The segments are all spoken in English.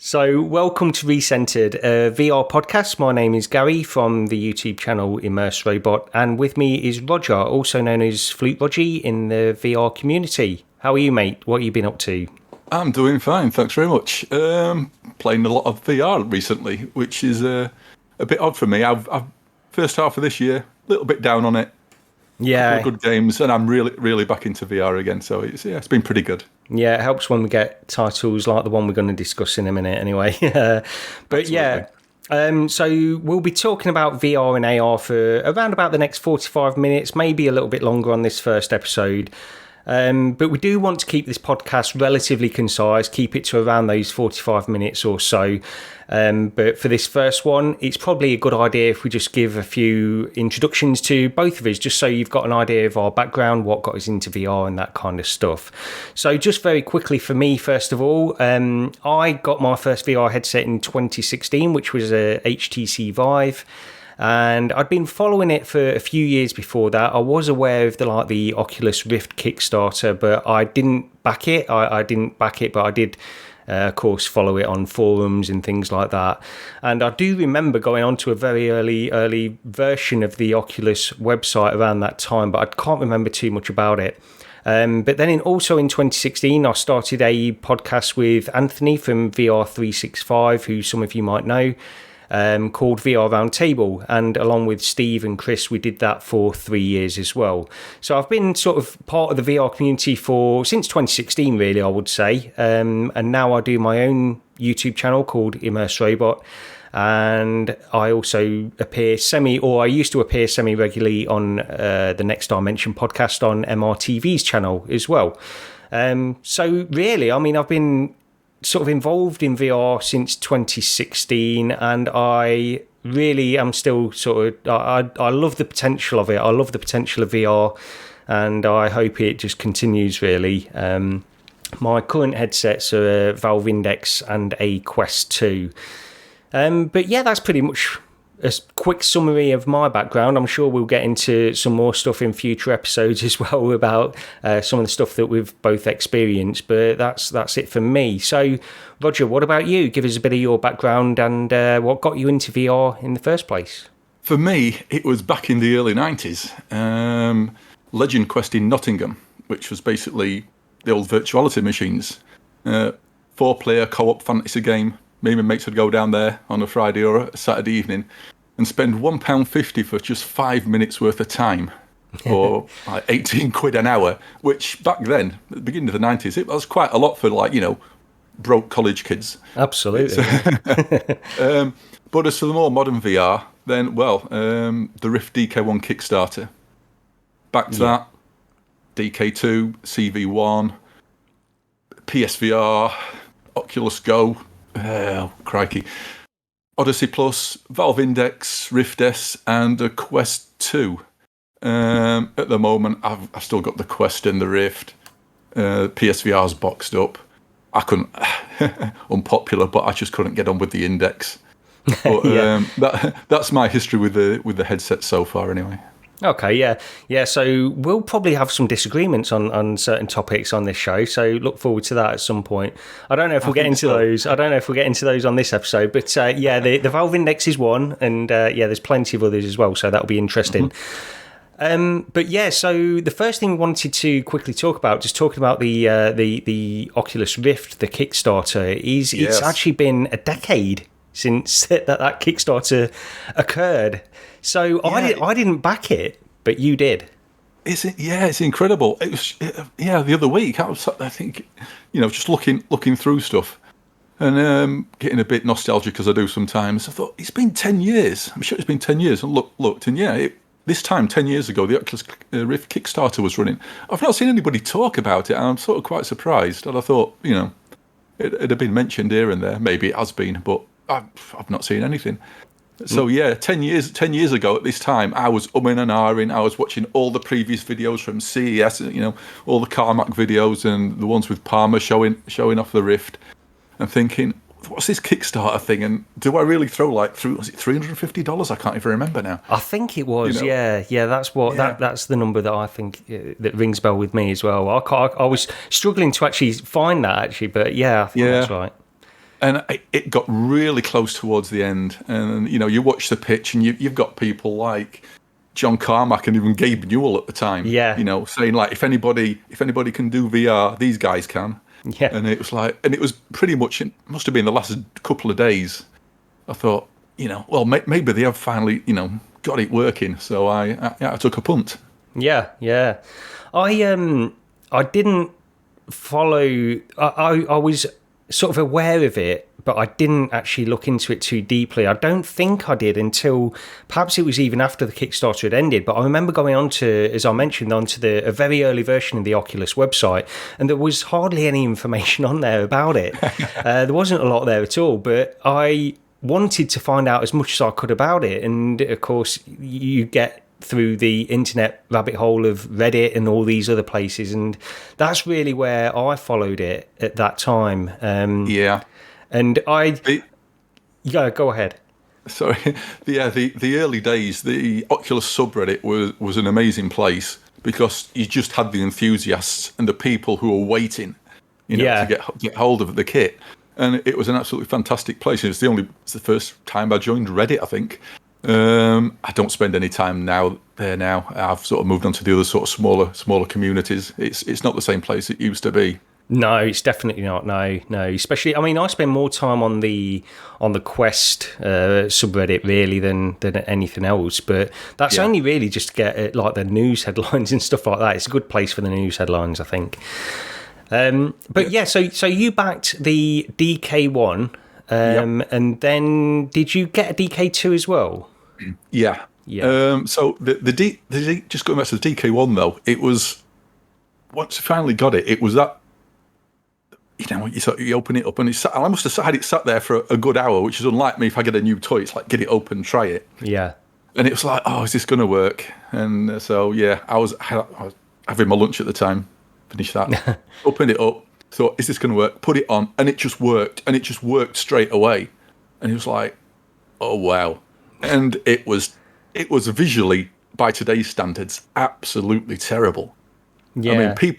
So, welcome to RECENTERED, a VR podcast. My name is Gary from the YouTube channel immersive, and with me is Roger, also known as Flukerogi in the VR community. How are you, mate? What have you been up to? I'm doing fine, thanks very much. Playing a lot of VR recently, which is a bit odd for me. I've first half of this year, a little bit down on it. Yeah, Couple of good games, and I'm really back into VR again. So it's been pretty good. Yeah, it helps when we get titles like the one we're going to discuss in a minute anyway. But Absolutely. yeah, so we'll be talking about VR and AR for around about the next 45 minutes, maybe a little bit longer on this first episode. But we do want to keep this podcast relatively concise, keep it to around those 45 minutes or so. But for this first one, it's probably a good idea if we just give a few introductions to both of us, just so you've got an idea of our background, what got us into VR and that kind of stuff. So just very quickly for me, first of all, I got my first VR headset in 2016, which was a HTC Vive. And I'd been following it for a few years before that. I was aware of the Oculus Rift Kickstarter, but I didn't back it. I didn't back it, but I did, of course, follow it on forums and things like that. And I do remember going on to a very early version of the Oculus website around that time, but I can't remember too much about it. But then also in 2016, I started a podcast with Anthony from VR365, who some of you might know. Called VR Roundtable, and along with Steve and Chris, we did that for 3 years as well. So I've been sort of part of the VR community since 2016, really, I would say. And now I do my own YouTube channel called immersive, and I also I used to appear semi-regularly on the Next Dimension podcast on MRTV's channel as well. So really, I mean, I've been sort of involved in VR since 2016, and I really am still I love the potential of it. I love the potential of VR, and I hope it just continues, really. My current headsets are a Valve Index and a Quest 2. But yeah, that's pretty much a quick summary of my background. I'm sure we'll get into some more stuff in future episodes as well about some of the stuff that we've both experienced, but that's it for me. So, Roger, what about you? Give us a bit of your background and what got you into VR in the first place. For me, it was back in the early 90s. Legend Quest in Nottingham, which was basically the old virtuality machines. 4-player co-op fantasy game. Me and my mates would go down there on a Friday or a Saturday evening and spend £1.50 for just 5 minutes worth of time, or like 18 quid an hour, which back then, at the beginning of the 90s, it was quite a lot for broke college kids. Absolutely. But as for the more modern VR, then, the Rift DK1 Kickstarter. Back to that, DK2, CV1, PSVR, Oculus Go, oh, crikey. Odyssey Plus, Valve Index, Rift S, and a Quest 2. At the moment, I've still got the Quest and the Rift. PSVR's boxed up. I couldn't, unpopular, but I just couldn't get on with the Index. But that's my history with the headset so far, anyway. Okay, yeah. So we'll probably have some disagreements on certain topics on this show. So look forward to that at some point. I don't know if we'll get into those. I don't know if we'll get into those on this episode. But the Valve Index is one, and there's plenty of others as well. So that'll be interesting. Mm-hmm. But yeah, so the first thing we wanted to quickly talk about, just talking about the Oculus Rift, the Kickstarter, is It's actually been a decade since that Kickstarter occurred. So I didn't back it, but you did. It's incredible. It was the other week. I think just looking through stuff and getting a bit nostalgic as I do sometimes. I thought it's been 10 years. I'm sure it's been 10 years. And looked, and this time 10 years ago, the Oculus Rift Kickstarter was running. I've not seen anybody talk about it, and I'm sort of quite surprised. And I thought it had been mentioned here and there. Maybe it has been, but I've not seen anything. So 10 years ago at this time, I was umming and ahhing. I was watching all the previous videos from CES, all the Carmack videos and the ones with Palmer showing off the Rift, and thinking, what's this Kickstarter thing? And do I really throw was it $350? I can't even remember now. I think it was, yeah. That's what that's the number that I think that rings a bell with me as well. I was struggling to actually find that but I think that's right. And it got really close towards the end. And, you watch the pitch and you've got people like John Carmack and even Gabe Newell at the time, saying like, if anybody can do VR, these guys can. Yeah. And it was like, and it was pretty much, it must have been the last couple of days. I thought, well, maybe they have finally, got it working. So I took a punt. Yeah. I didn't follow. I was sort of aware of it, but I didn't actually look into it too deeply. I don't think I did until perhaps it was even after the Kickstarter had ended. But I remember going on to, as I mentioned, onto a very early version of the Oculus website, and there was hardly any information on there about it. There wasn't a lot there at all, but I wanted to find out as much as I could about it. And of course, you get through the internet rabbit hole of Reddit and all these other places, and that's really where I followed it at that time. And go ahead. Sorry, the early days, the Oculus subreddit was an amazing place because you just had the enthusiasts and the people who were waiting, to get hold of the kit, and it was an absolutely fantastic place. It's the first time I joined Reddit, I think. I don't spend any time there now. I've sort of moved on to the other sort of smaller communities. It's not the same place it used to be. No, it's definitely not. No. Especially, I mean, I spend more time on the Quest subreddit really than anything else. But that's only really just to get like the news headlines and stuff like that. It's a good place for the news headlines, I think. So you backed the DK1, and then did you get a DK2 as well? Yeah. So the just going back to the DK1 though, it was once I finally got it. It was that you open it up and I must have had it sat there for a good hour, which is unlike me. If I get a new toy, it's like get it open, try it. Yeah. And it was like, oh, is this going to work? And so I was having my lunch at the time. Finished that, opened it up, thought, is this going to work? Put it on, and it just worked, and it just worked straight away. And it was like, oh wow. And it was visually, by today's standards, absolutely terrible. Yeah. I mean,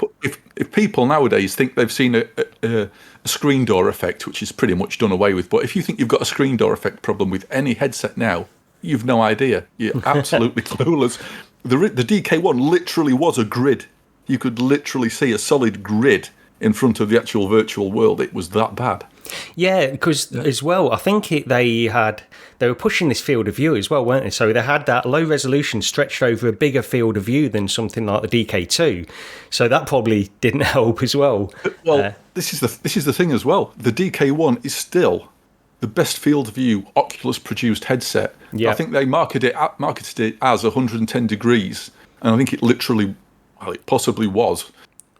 if people nowadays think they've seen a screen door effect, which is pretty much done away with, but if you think you've got a screen door effect problem with any headset now, you've no idea. You're absolutely clueless. The DK1 literally was a grid. You could literally see a solid grid in front of the actual virtual world. It was that bad. Yeah, because as well, I think they were pushing this field of view as well, weren't they? So they had that low resolution stretched over a bigger field of view than something like the DK2. So that probably didn't help as well. Well, this is the thing as well. The DK1 is still the best field of view Oculus produced headset. Yeah. I think they marketed it as 110 degrees, and I think it literally, it possibly was.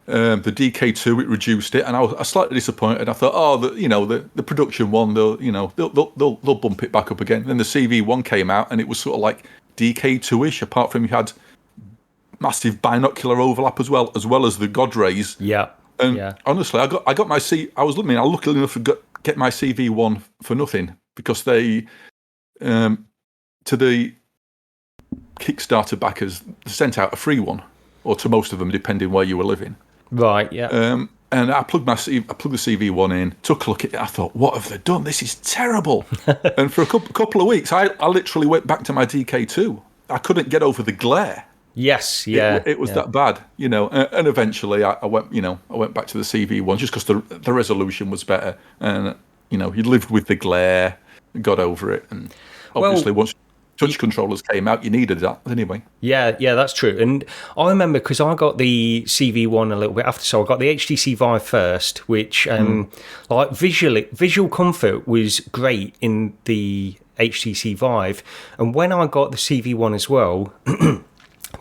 The DK2, it reduced it, and I was slightly disappointed. I thought, the production one, they'll bump it back up again. Then the CV1 came out, and it was sort of like DK2-ish. Apart from you had massive binocular overlap as well as the God rays. Yeah. And honestly, I got my I was lucky enough to get my CV1 for nothing because they, to the Kickstarter backers, sent out a free one, or to most of them, depending where you were living. Right, yeah. And I plugged the CV1 in, took a look at it. I thought, what have they done? This is terrible. And for a couple of weeks, I literally went back to my DK2. I couldn't get over the glare. Yes, yeah. It was that bad, And eventually, I went back to the CV1 just because the resolution was better, and you lived with the glare, got over it, and obviously once touch controllers came out, you needed that anyway. Yeah, that's true. And I remember because I got the CV1 a little bit after, so I got the HTC Vive first, which like visual comfort was great in the HTC Vive, and when I got the CV1 as well.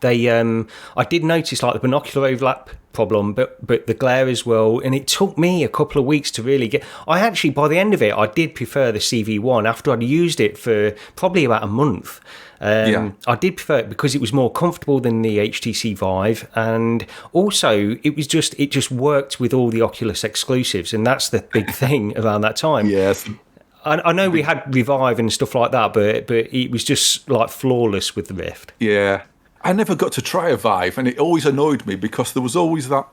I did notice like the binocular overlap problem, but the glare as well, and it took me a couple of weeks to really get. I actually, by the end of it, I did prefer the CV1 after I'd used it for probably about a month. I did prefer it because it was more comfortable than the HTC Vive, and also it just worked with all the Oculus exclusives, and that's the big thing around that time. Yes. I know we had Revive and stuff like that, but it was just like flawless with the Rift. Yeah. I never got to try a Vive, and it always annoyed me because there was always that.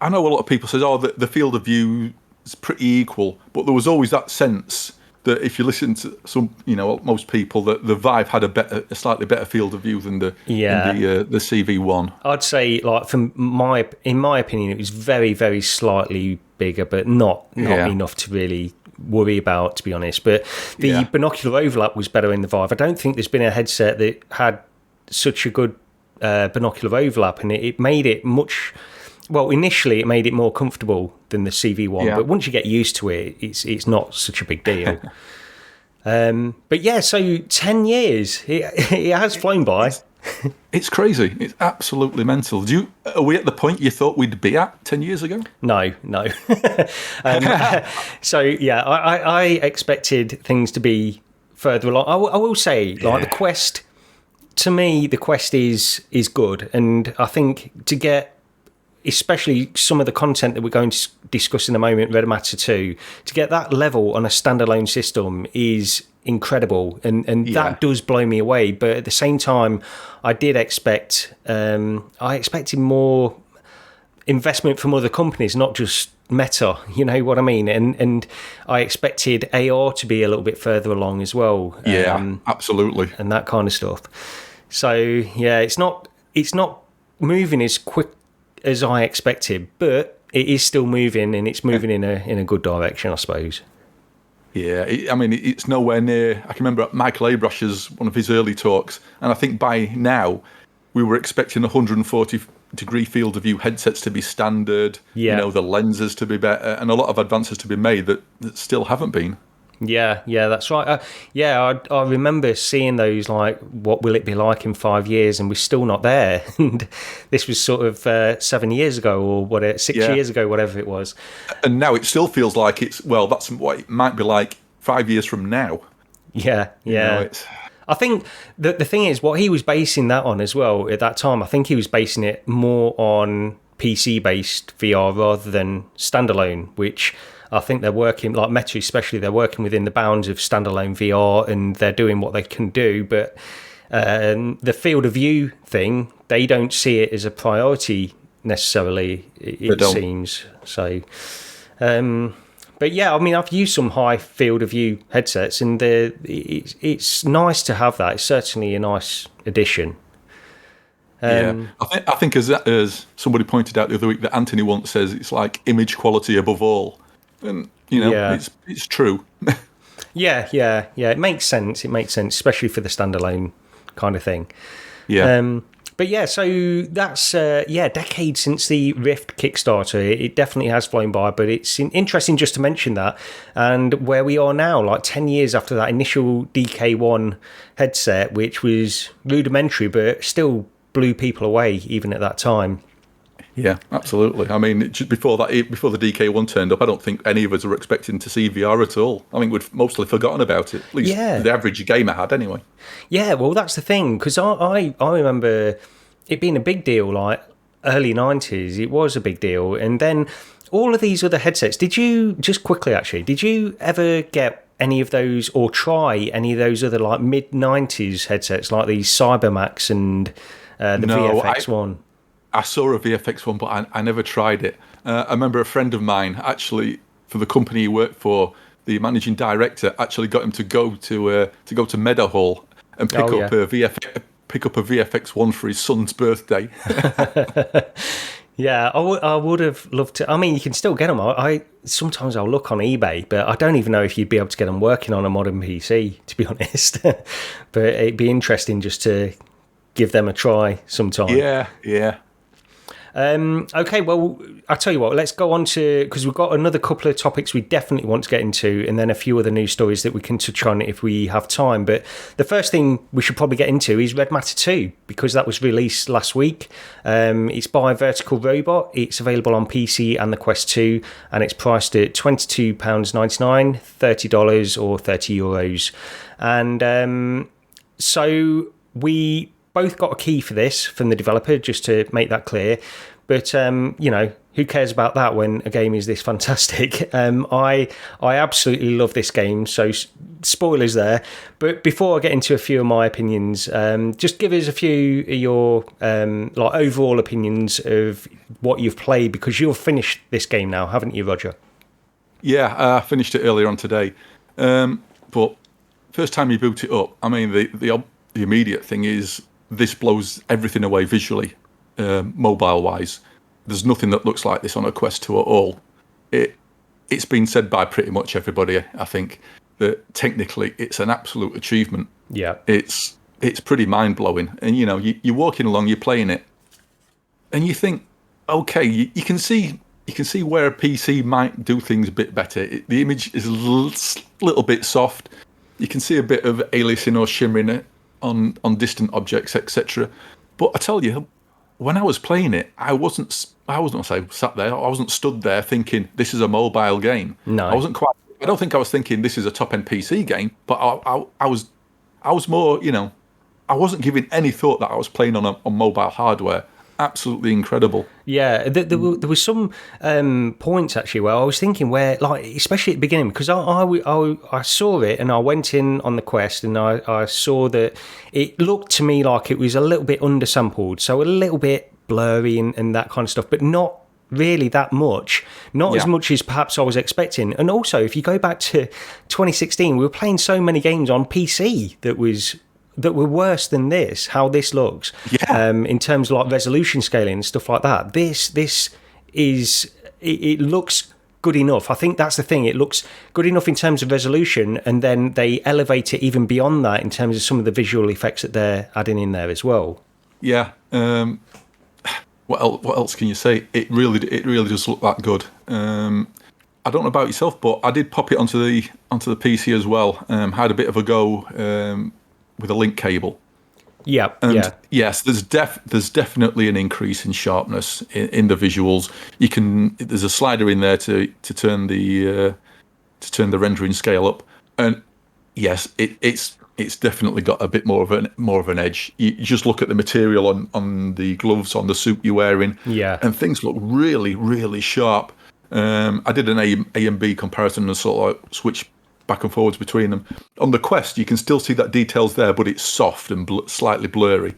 I know a lot of people say, the field of view it's pretty equal, but there was always that sense that if you listen to some, most people, that the Vive had a slightly better field of view than the CV1. I'd say, like, in my opinion, it was very, very slightly bigger, but not enough to really worry about, to be honest. But the binocular overlap was better in the Vive. I don't think there's been a headset that had such a good binocular overlap, and it made it much. Well, initially it made it more comfortable than the CV1, but once you get used to it, it's not such a big deal. But yeah, so 10 years, it has flown by. It's crazy. It's absolutely mental. Are we at the point you thought we'd be at 10 years ago? No. So yeah, I expected things to be further along. I will say, like, the Quest, to me, the Quest is good, and I think to get, especially some of the content that we're going to discuss in a moment, Red Matter 2, to get that level on a standalone system is incredible, and that does blow me away. But at the same time, I did expect, I expected more investment from other companies, not just Meta, you know what I mean? And I expected AR to be a little bit further along as well. Yeah, absolutely. And that kind of stuff. So yeah, it's not moving as quick as I expected, but it is still moving, and it's moving in a good direction, I suppose. Yeah, it's nowhere near. I can remember Michael Abrash's one of his early talks, and I think by now we were expecting 140-degree field of view headsets to be standard. Yeah. The lenses to be better, and a lot of advances to be made that still haven't been. Yeah, that's right. I remember seeing those, like, what will it be like in 5 years, and we're still not there. And this was sort of 7 years ago, or 6 years ago, whatever it was. And now it still feels like that's what it might be like 5 years from now. Yeah. I think the thing is, what he was basing that on as well at that time, I think he was basing it more on PC-based VR rather than standalone, which I think they're working, like Meta especially, they're working within the bounds of standalone VR, and they're doing what they can do. But the field of view thing, they don't see it as a priority necessarily, it seems. So, but yeah, I've used some high field of view headsets, and it's nice to have that. It's certainly a nice addition. I think as somebody pointed out the other week, that Anthony once says it's like image quality above all. And it's true. yeah, it makes sense, especially for the standalone kind of thing. But yeah, so that's decades since the Rift Kickstarter. It definitely has flown by, but it's interesting just to mention that, and where we are now, like 10 years after that initial DK1 headset, which was rudimentary but still blew people away even at that time. Yeah, absolutely. Just before the DK1 turned up, I don't think any of us were expecting to see VR at all. We'd mostly forgotten about it. At least the average gamer had, anyway. Yeah, well, that's the thing, because I remember it being a big deal, like early 90s. It was a big deal. And then all of these other headsets, did you ever get any of those, or try any of those other, like, mid-90s headsets, like these Cybermax and the VFX one? I saw a VFX one, but I never tried it. I remember a friend of mine, actually, for the company he worked for, the managing director actually got him to go to Meadowhall and pick up a VFX one for his son's birthday. Yeah, I would have loved to. You can still get them. Sometimes I'll look on eBay, but I don't even know if you'd be able to get them working on a modern PC, to be honest. But it'd be interesting just to give them a try sometime. Yeah. Okay, well, I'll tell you what, let's go on to, because we've got another couple of topics we definitely want to get into, and then a few other news stories that we can touch on if we have time. But the first thing we should probably get into is Red Matter 2, because that was released last week. It's by Vertical Robot. It's available on PC and the Quest 2, and it's priced at £22.99, $30 or €30. And so we both got a key for this from the developer, just to make that clear. But, who cares about that when a game is this fantastic? I absolutely love this game, so spoilers there. But before I get into a few of my opinions, just give us a few of your overall opinions of what you've played, because you've finished this game now, haven't you, Roger? Yeah, I finished it earlier on today. But first time you boot it up, I mean, the immediate thing is this blows everything away visually, mobile-wise. There's nothing that looks like this on a Quest 2 at all. It's been said by pretty much everybody, I think, that technically it's an absolute achievement. Yeah. It's pretty mind-blowing. And, you're walking along, you're playing it, and you think, okay, you can see where a PC might do things a bit better. The image is a little bit soft. You can see a bit of aliasing or shimmering on distant objects, etc. But I tell you, when I was playing it, I wasn't sat there. I wasn't stood there thinking this is a mobile game. No, I wasn't quite. I don't think I was thinking this is a top-end PC game. But I was more. I wasn't giving any thought that I was playing on mobile hardware. Absolutely incredible. Yeah, there was some points actually where I was thinking where, like, especially at the beginning, because I saw it and I went in on the Quest and I saw that it looked to me like it was a little bit undersampled, so a little bit blurry and that kind of stuff, but not really that much, not as much as perhaps I was expecting. And also, if you go back to 2016, we were playing so many games on PC that were worse than this, how this looks, in terms of like resolution scaling and stuff like that. This is, it looks good enough. I think that's the thing. It looks good enough in terms of resolution, and then they elevate it even beyond that in terms of some of the visual effects that they're adding in there as well. Yeah. What else can you say? It really does look that good. I don't know about yourself, but I did pop it onto the PC as well. Had a bit of a go with a link cable. Yeah, and yes, there's definitely an increase in sharpness in the visuals. There's a slider in there to turn the rendering scale up, and yes, it's definitely got a bit more of an edge. You just look at the material on the gloves, on the suit you're wearing, and things look really, really sharp. I did an A and B comparison and sort of switch back and forwards between them. On the Quest, you can still see that detail's there, but it's soft and slightly blurry.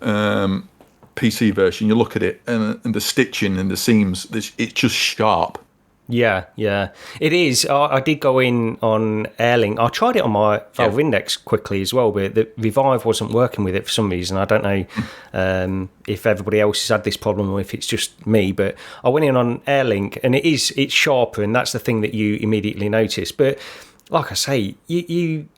PC version, you look at it, and the stitching and the seams, it's just sharp. Yeah, it is. I did go in on Airlink. I tried it on my Valve Index quickly as well, but the Revive wasn't working with it for some reason. I don't know if everybody else has had this problem or if it's just me, but I went in on Airlink, and it's sharper, and that's the thing that you immediately notice. But like I say,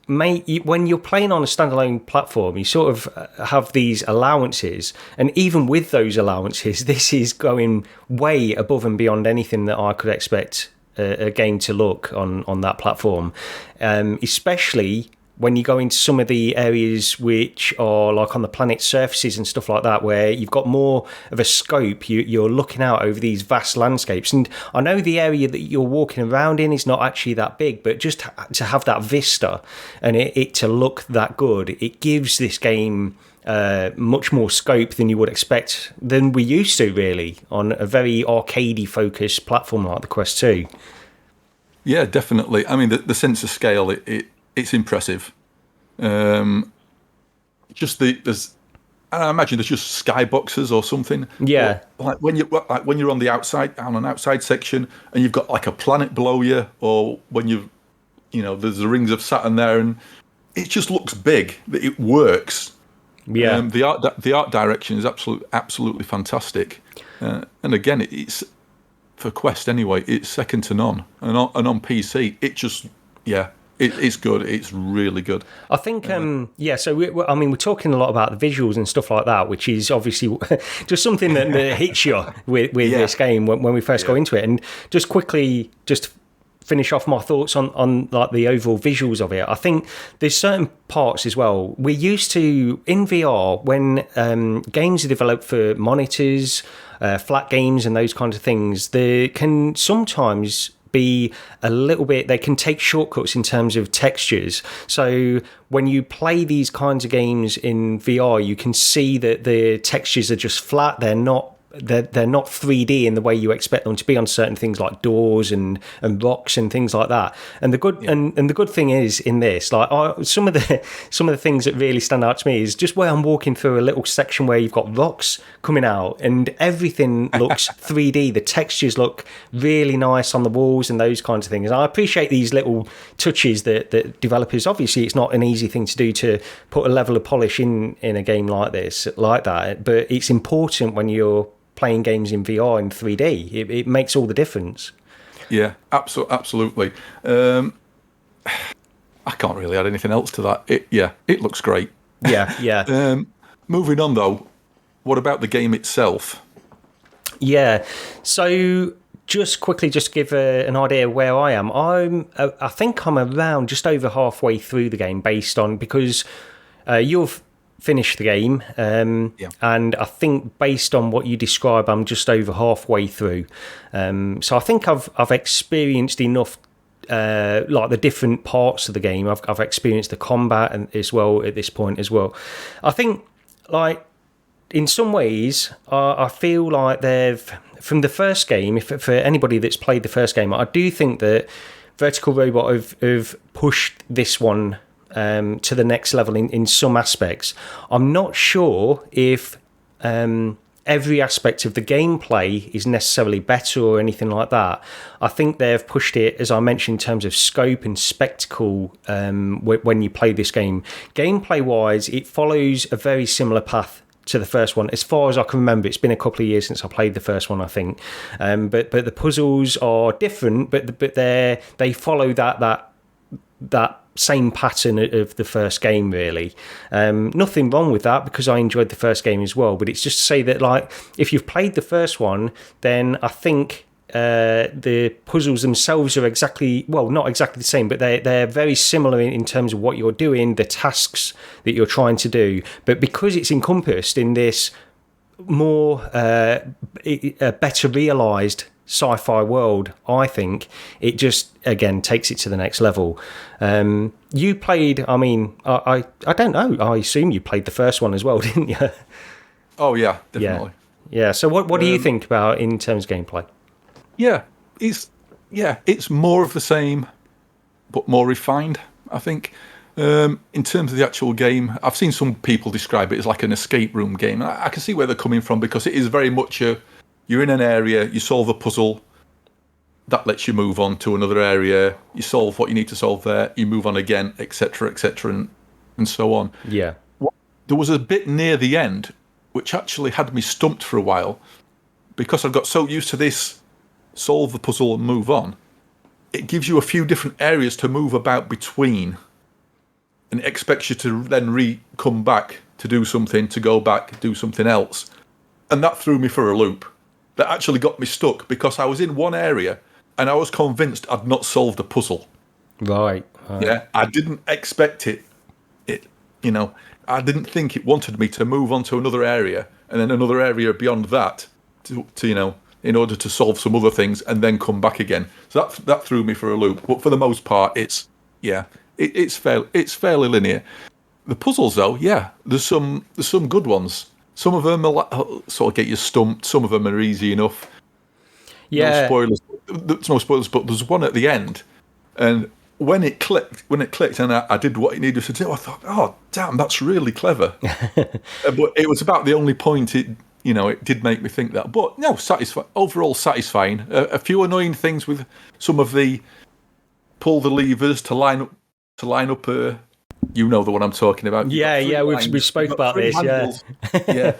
when you're playing on a standalone platform, you sort of have these allowances, and even with those allowances, this is going way above and beyond anything that I could expect a game to look on that platform, especially when you go into some of the areas which are like on the planet's surfaces and stuff like that, where you've got more of a scope, you're looking out over these vast landscapes. And I know the area that you're walking around in is not actually that big, but just to have that vista and it to look that good, it gives this game much more scope than you would expect, than we used to really, on a very arcadey focused platform like the Quest 2. Yeah, definitely. I mean, the sense of scale, it's impressive. I imagine there's just skyboxes or something. Yeah. Or when you're on an outside section, and you've got like a planet below you, or when there's the rings of Saturn there, and it just looks big. It works. Yeah. The art direction is absolutely fantastic. And again, it's for Quest anyway. It's second to none. And on PC, it just It's good. It's really good. I think, so we're talking a lot about the visuals and stuff like that, which is obviously just something that hits you with this game when we first go into it. And just quickly, just finish off my thoughts on like the overall visuals of it. I think there's certain parts as well. We're used to, in VR, when games are developed for monitors, flat games and those kinds of things, they can sometimes be a little bit, they can take shortcuts in terms of textures. So when you play these kinds of games in VR, you can see that the textures are just flat. They're not they're not 3D in the way you expect them to be on certain things like doors and rocks and things like that. And the good and the good thing is in this, like some of the things that really stand out to me is just where I'm walking through a little section where you've got rocks coming out and everything looks 3D. The textures look really nice on the walls and those kinds of things. And I appreciate these little touches that developers, obviously it's not an easy thing to do to put a level of polish in a game like this, like that, but it's important when you're playing games in VR in 3D. It makes all the difference. Yeah, absolutely. I can't really add anything else to that. It looks great. Yeah. Moving on though, what about the game itself? Yeah, so just quickly, just to give an idea of where I am. I think I'm around just over halfway through the game, based on, because you've finished the game, and I think based on what you describe, I'm just over halfway through. So I think I've experienced enough, like the different parts of the game. I've experienced the combat and as well at this point as well. I think, like, in some ways, I feel like they've, from the first game, for anybody that's played the first game, I do think that Vertical Robot have pushed this one to the next level in some aspects. I'm not sure if every aspect of the gameplay is necessarily better or anything like that. I think they've pushed it, as I mentioned, in terms of scope and spectacle when you play this game. Gameplay-wise, it follows a very similar path to the first one, as far as I can remember. It's been a couple of years since I played the first one, I think. But the puzzles are different, but they follow that same pattern of the first game, really. Nothing wrong with that, because I enjoyed the first game as well. But it's just to say that, like, if you've played the first one, then I think the puzzles themselves are not exactly the same, but they're very similar in terms of what you're doing, the tasks that you're trying to do. But because it's encompassed in this more better realised sci-fi world, I think it just, again, takes it to the next level. You played, I mean, I don't know, I assume you played the first one as well, didn't you? Oh yeah, definitely. Yeah. So what do you think about in terms of gameplay? It's more of the same, but more refined, I think. In terms of the actual game, I've seen some people describe it as like an escape room game. I can see where they're coming from, because it is very much you're in an area, you solve a puzzle, that lets you move on to another area, you solve what you need to solve there, you move on again, etc., and so on. Yeah. There was a bit near the end which actually had me stumped for a while, because I got so used to this solve the puzzle and move on. It gives you a few different areas to move about between, and it expects you to then come back to do something, to go back, do something else. And that threw me for a loop. That actually got me stuck, because I was in one area and I was convinced I'd not solved a puzzle. Right. Yeah, I didn't expect it. I didn't think it wanted me to move on to another area and then another area beyond that to in order to solve some other things and then come back again. So that threw me for a loop. But for the most part, it's fairly linear. The puzzles, though, there's some good ones. Some of them sort of get you stumped. Some of them are easy enough. Yeah. No spoilers. There's no spoilers, but there's one at the end, and when it clicked, and I did what it needed to do, I thought, oh damn, that's really clever. But it was about the only point it did make me think that. But no, overall satisfying. A few annoying things with some of the pull the levers to line up. You know the one I'm talking about. We spoke about this. Handles. Yeah.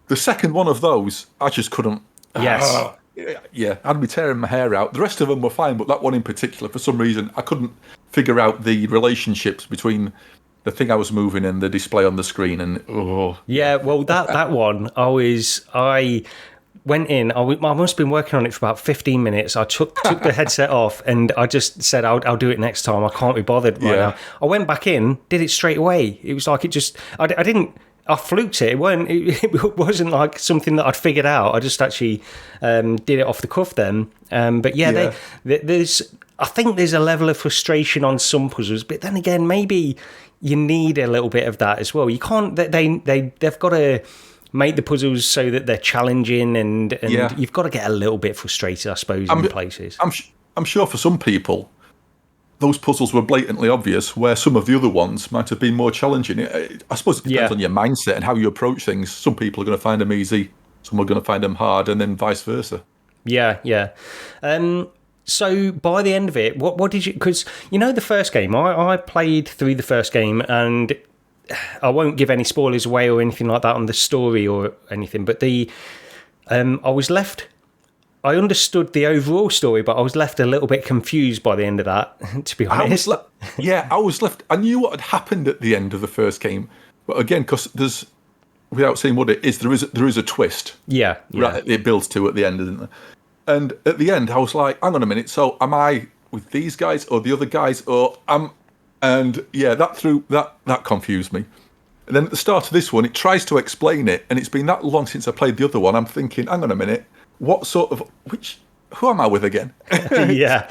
The second one of those, I just couldn't. Yes. I'd be tearing my hair out. The rest of them were fine, but that one in particular, for some reason, I couldn't figure out the relationships between the thing I was moving and the display on the screen. And that one, I went in. I must have been working on it for about 15 minutes. I took the headset off and I just said, I'll do it next time. I can't be bothered right now. I went back in, did it straight away. It was like I fluked it. It wasn't like something that I'd figured out. I just actually did it off the cuff then. I think there's a level of frustration on some puzzles, but then again, maybe you need a little bit of that as well. You can't. They've got to make the puzzles so that they're challenging, and Yeah. you've got to get a little bit frustrated, I suppose, in places. I'm sure for some people, those puzzles were blatantly obvious, where some of the other ones might have been more challenging. I suppose it depends on your mindset and how you approach things. Some people are going to find them easy, some are going to find them hard, and then vice versa. Yeah. So by the end of it, what did you... Because, the first game, I played through the first game, and I won't give any spoilers away or anything like that on the story or anything, but I was left... I understood the overall story, but I was left a little bit confused by the end of that, to be honest. I was left... I knew what had happened at the end of the first game, but again, because there's... Without saying what it is, there is a twist. Yeah. Right, it builds to at the end, isn't there? And at the end, I was like, hang on a minute, so am I with these guys or the other guys, or and yeah, that confused me. And then at the start of this one, it tries to explain it, and it's been that long since I played the other one, I'm thinking, hang on a minute, who am I with again? Yeah.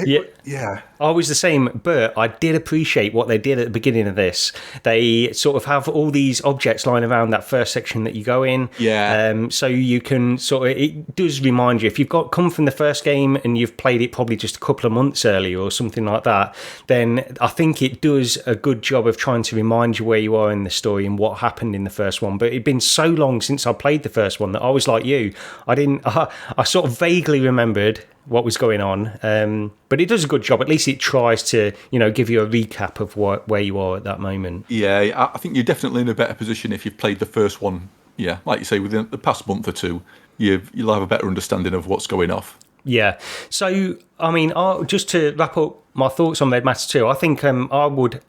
Yeah. I was the same, but I did appreciate what they did at the beginning of this. They sort of have all these objects lying around that first section that you go in. Yeah. So you can it does remind you, if you've come from the first game and you've played it probably just a couple of months earlier or something like that, then I think it does a good job of trying to remind you where you are in the story and what happened in the first one. But it'd been so long since I played the first one that I was like you. I sort of vaguely remembered what was going on, but it does a good job. At least it tries to give you a recap of where you are at that moment. Yeah, I think you're definitely in a better position if you've played the first one. Yeah, like you say, within the past month or two, you'll have a better understanding of what's going off. Yeah. So I mean, just to wrap up my thoughts on Red Matter 2, I think I would,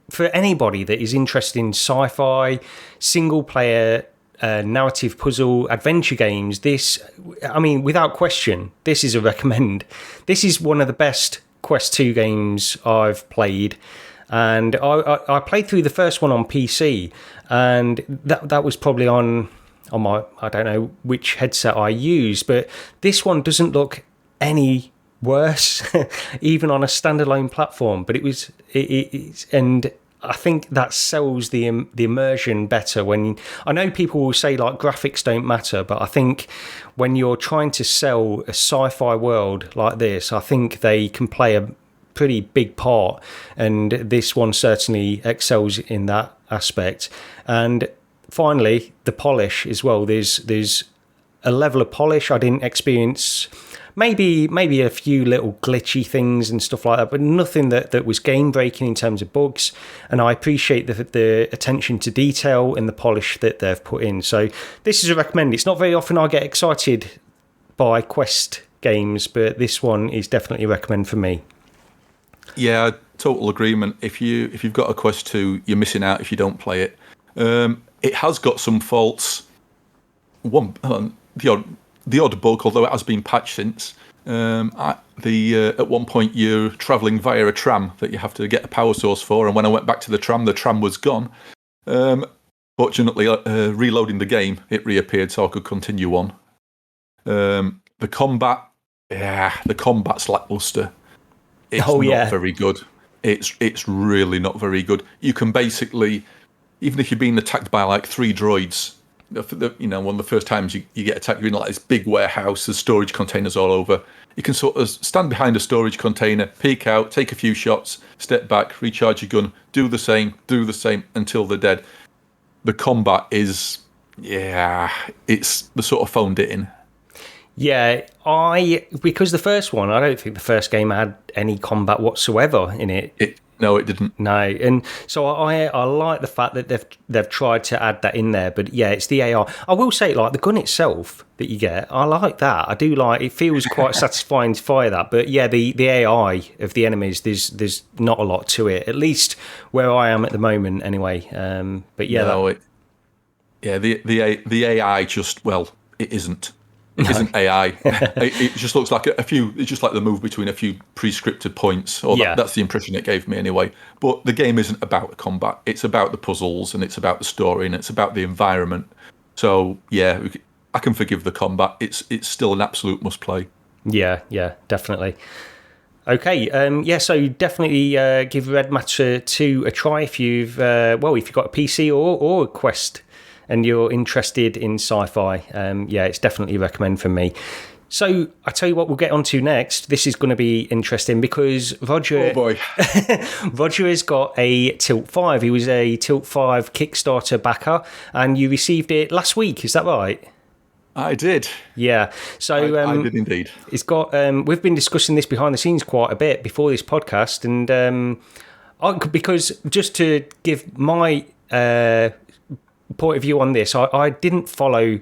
for anybody that is interested in sci-fi single player narrative puzzle adventure games, this, I mean, without question, this is a recommend. This is one of the best Quest 2 games I've played, and I played through the first one on PC, and that was probably on my, I don't know which headset I use, but this one doesn't look any worse even on a standalone platform, but it's and I think that sells the immersion better. When I know people will say like graphics don't matter, but I think when you're trying to sell a sci-fi world like this, I think they can play a pretty big part, and this one certainly excels in that aspect. And finally, the polish as well. There's a level of polish I didn't experience. Maybe a few little glitchy things and stuff like that, but nothing that was game-breaking in terms of bugs. And I appreciate the attention to detail and the polish that they've put in. So this is a recommend. It's not very often I get excited by Quest games, but this one is definitely a recommend for me. Yeah, total agreement. If you've got a Quest 2, you're missing out if you don't play it. It has got some faults. The odd bug, although it has been patched since. At one point you're travelling via a tram that you have to get a power source for, and when I went back to the tram was gone. Fortunately, reloading the game, it reappeared, so I could continue on. The combat's lackluster. It's not very good. It's really not very good. You can basically, even if you're being attacked by like 3 droids, one of the first times you get attacked, you're in like this big warehouse, there's storage containers all over. You can sort of stand behind a storage container, peek out, take a few shots, step back, recharge your gun, do the same until they're dead. The combat is, it's the sort of phoned it in. Yeah, because the first one, I don't think the first game had any combat whatsoever in it. No, it didn't. No, and so I like the fact that they've tried to add that in there. But yeah, it's the AR. I will say, like the gun itself that you get, I like that. I do like. It feels quite satisfying to fire that. But yeah, the AI of the enemies, there's not a lot to it. At least where I am at the moment, anyway. But yeah, no, the AI just it isn't. It isn't AI. It just looks like a few. It's just like the move between a few pre-scripted points. Or that's the impression it gave me anyway. But the game isn't about the combat. It's about the puzzles, and it's about the story, and it's about the environment. So yeah, I can forgive the combat. It's still an absolute must-play. Yeah, definitely. Okay, so definitely give Red Matter 2 a try if you've got a PC or a Quest and you're interested in sci-fi, yeah, it's definitely a recommend from me. So I tell you what we'll get onto next. This is going to be interesting because Roger, Oh boy. Roger has got a Tilt 5. He was a Tilt 5 Kickstarter backer, and you received it last week. Is that right? I did. Yeah. So I did indeed. It's got. We've been discussing this behind the scenes quite a bit before this podcast, and because just to give my point of view on this, I didn't follow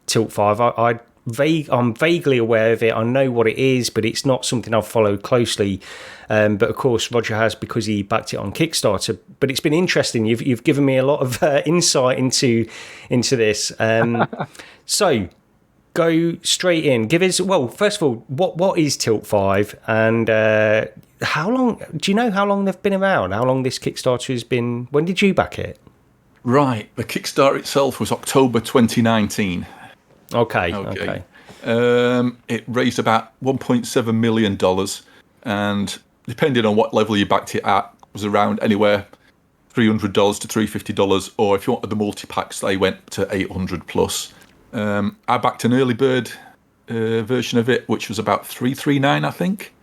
Tilt 5. I'm vaguely aware of it. I know what it is, but it's not something I've followed closely. But of course, Roger has because he backed it on Kickstarter. But it's been interesting. You've given me a lot of insight into this. So go straight in. Give us first of all, what is Tilt 5, and how long? Do you know how long they've been around? How long this Kickstarter has been? When did you back it? Right. The Kickstarter itself was October 2019. Okay. It raised about $1.7 million, and depending on what level you backed it at, was around anywhere $300 to $350, or if you wanted the multi-packs, they went to 800 plus. I backed an early bird version of it, which was about $339, I think,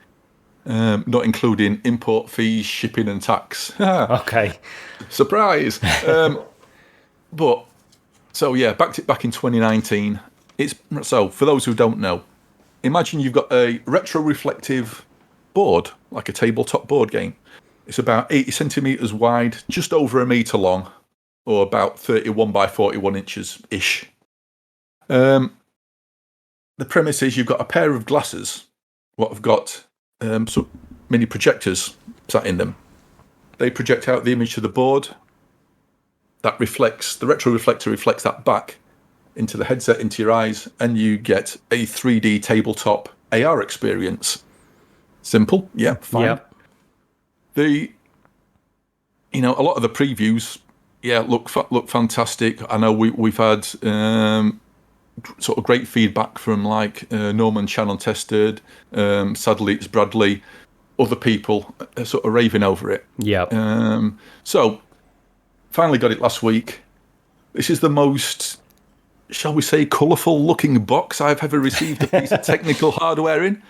not including import fees, shipping and tax. Okay. Surprise! Backed it back in 2019. So, for those who don't know, imagine you've got a retro-reflective board, like a tabletop board game. It's about 80 centimetres wide, just over a metre long, or about 31 by 41 inches-ish. The premise is you've got a pair of glasses, what have got some mini projectors sat in them. They project out the image to the board. That reflects, the retro reflector reflects that back into the headset, into your eyes, and you get a 3D tabletop AR experience. Simple, yeah, fine. Yep. A lot of the previews, look fantastic. I know we've had sort of great feedback from like Norman Channel Tested, sadly it's Bradley, other people are sort of raving over it. Yeah. So finally got it last week. This is the most, shall we say, colourful looking box I've ever received a piece of technical hardware in.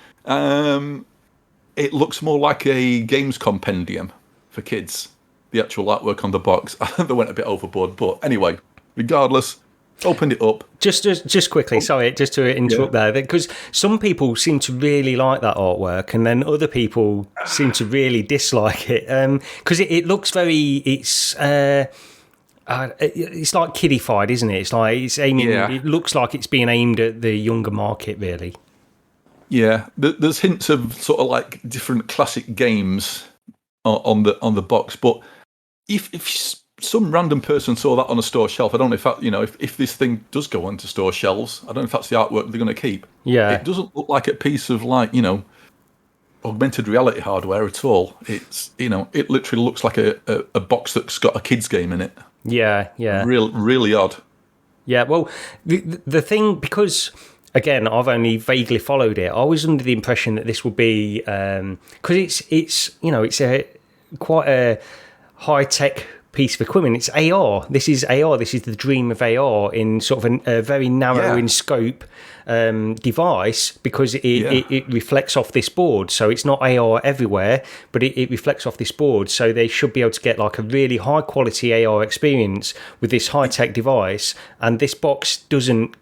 It looks more like a games compendium for kids, the actual artwork on the box. I think they went a bit overboard, but anyway, regardless, opened it up. Just quickly, sorry, just to interrupt there, because some people seem to really like that artwork, and then other people seem to really dislike it. Because it looks very, it's like kiddified, isn't it? It's like it's aiming. Yeah. It looks like it's being aimed at the younger market, really. Yeah, there's hints of sort of like different classic games on the box, but if some random person saw that on a store shelf, I don't know if that, if this thing does go onto store shelves, I don't know if that's the artwork they're going to keep. Yeah, it doesn't look like a piece of like augmented reality hardware at all. It's it literally looks like a box that's got a kids game in it. Yeah. Really odd. Yeah, well, the thing, because again, I've only vaguely followed it. I was under the impression that this would be because it's quite a high tech piece of equipment. It's AR. This is AR. This is the dream of AR in sort of a very narrow in scope device, because it reflects off this board. So it's not AR everywhere, but it reflects off this board. So they should be able to get like a really high quality AR experience with this high tech device. And this box doesn't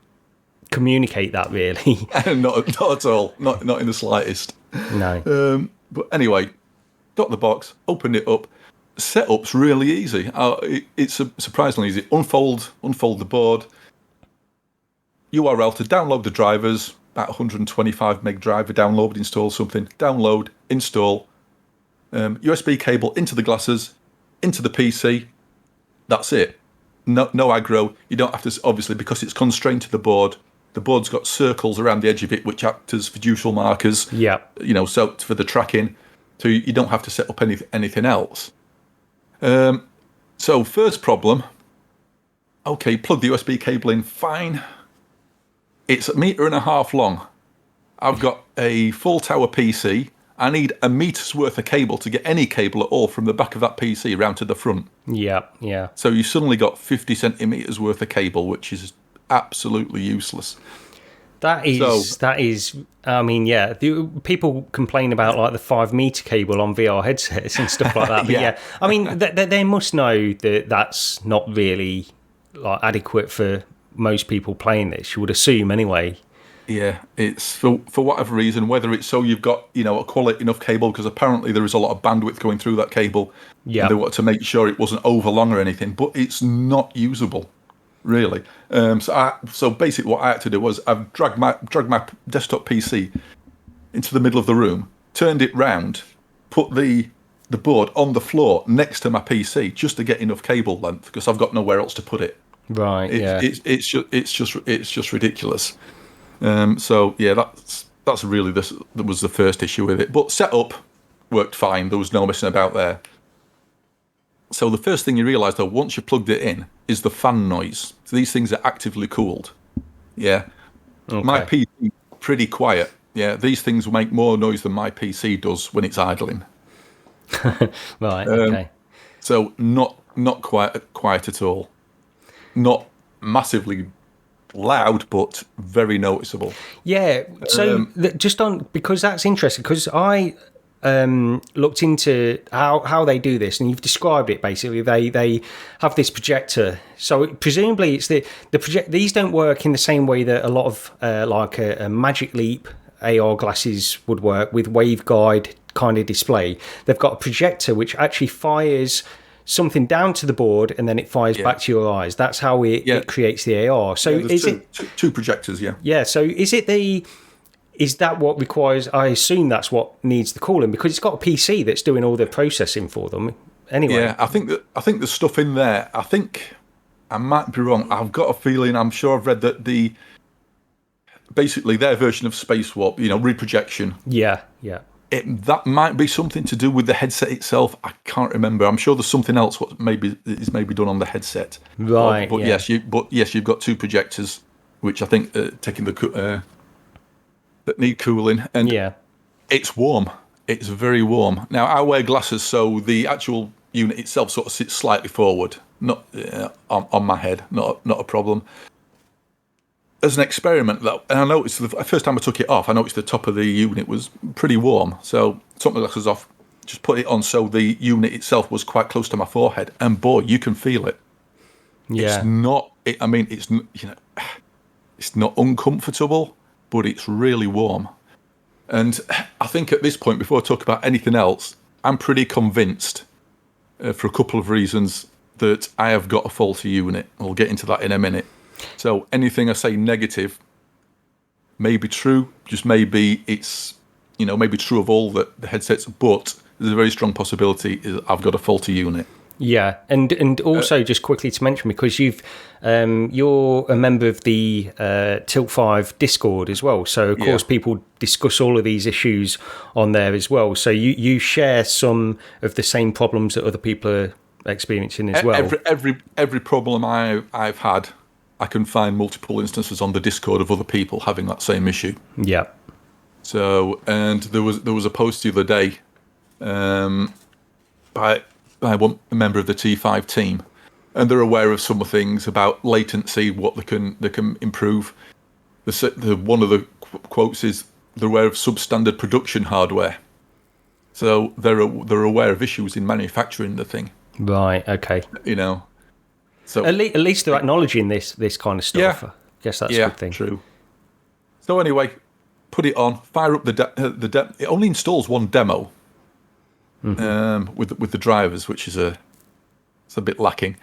communicate that really. not at all. Not in the slightest. No. But anyway, got the box, opened it up. Setup's really easy. It's surprisingly easy. Unfold the board. URL to download the drivers. About 125 meg driver. Download, install something. Download, install. USB cable into the glasses, into the PC. That's it. No aggro. You don't have to, obviously, because it's constrained to the board. The board's got circles around the edge of it, which act as fiducial markers. Yeah. So for the tracking. So you don't have to set up anything else. So first problem, okay, plug the USB cable in, fine. It's 1.5 meters long. I've got a full tower PC. I need a meter's worth of cable to get any cable at all from the back of that PC round to the front. Yeah. So you suddenly got 50 centimetres worth of cable, which is absolutely useless. That is. I mean, yeah. People complain about like the 5 meter cable on VR headsets and stuff like that. But yeah, I mean, they must know that that's not really like adequate for most people playing this. You would assume anyway. Yeah, it's for whatever reason, whether it's so you've got a quality enough cable, because apparently there is a lot of bandwidth going through that cable. Yeah, they wanted to make sure it wasn't overlong or anything, but it's not usable, really. So basically, what I had to do was I've dragged my desktop PC into the middle of the room, turned it round, put the board on the floor next to my PC just to get enough cable length, because I've got nowhere else to put it. Right. It's just ridiculous. So yeah, that's really that was the first issue with it. But setup worked fine. There was no messing about there. So the first thing you realise, though, once you plugged it in, is the fan noise. So these things are actively cooled. Yeah, okay. My PC is pretty quiet. Yeah, these things make more noise than my PC does when it's idling. Right. Okay. So not quiet at all. Not massively loud, but very noticeable. Yeah. So just on, because that's interesting, because I looked into how they do this, and you've described it. Basically, they have this projector. So presumably, it's the project. These don't work in the same way that a lot of like a Magic Leap AR glasses would work with waveguide kind of display. They've got a projector which actually fires something down to the board, and then it fires back to your eyes. That's how it creates the AR. So is it two projectors? Yeah. Yeah. So is that what requires? I assume that's what needs the cooling, because it's got a PC that's doing all the processing for them. Anyway. Yeah, I think there's stuff in there. I think I might be wrong. I've got a feeling. I'm sure I've read that basically their version of Space Warp, reprojection. Yeah. That might be something to do with the headset itself. I can't remember. I'm sure there's something else what is maybe done on the headset. Right. But yes, you've got two projectors, which I think taking the that need cooling, and it's warm. It's very warm. Now I wear glasses, so the actual unit itself sort of sits slightly forward, not on my head. Not a problem. As an experiment, though, and I noticed the first time I took it off, I noticed the top of the unit was pretty warm. So I took my glasses off, just put it on, so the unit itself was quite close to my forehead, and boy, you can feel it. Yeah. It's not. It's not uncomfortable, but it's really warm. And I think at this point, before I talk about anything else, I'm pretty convinced, for a couple of reasons, that I have got a faulty unit. I'll get into that in a minute. So anything I say negative may be true, just maybe it's, maybe true of all the headsets, but there's a very strong possibility I've got a faulty unit. Yeah, and also just quickly to mention, because you're a member of the Tilt 5 Discord as well, so of course people discuss all of these issues on there as well. So you share some of the same problems that other people are experiencing as well. Every problem I've had, I can find multiple instances on the Discord of other people having that same issue. Yeah. So, and there was a post the other day by one member of the T5 team, and they're aware of some things about latency, what they can improve. One of the quotes is they're aware of substandard production hardware, so they're aware of issues in manufacturing the thing. Right. Okay. So at least they're acknowledging this kind of stuff. Yeah. I guess that's a good thing. True. So anyway, put it on, fire up the it only installs one demo. Mm-hmm. With the drivers, which is it's a bit lacking.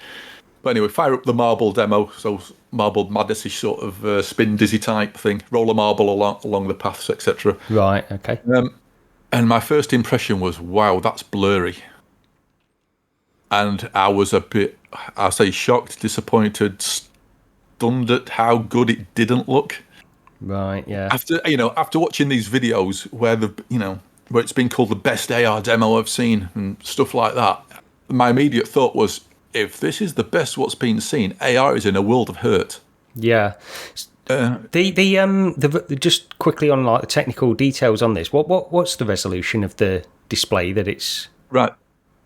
But anyway, fire up the marble demo, so marble madness-ish sort of spin dizzy type thing, roll a marble along the paths, etc. Right, okay. And my first impression was, wow, that's blurry. And I was a bit, I'll say, shocked, disappointed, stunned at how good it didn't look. Right, yeah. After watching these videos where where it's been called the best AR demo I've seen and stuff like that, my immediate thought was, if this is the best what's been seen, AR is in a world of hurt. Yeah. Just quickly on like the technical details on this. What's the resolution of the display that it's Right.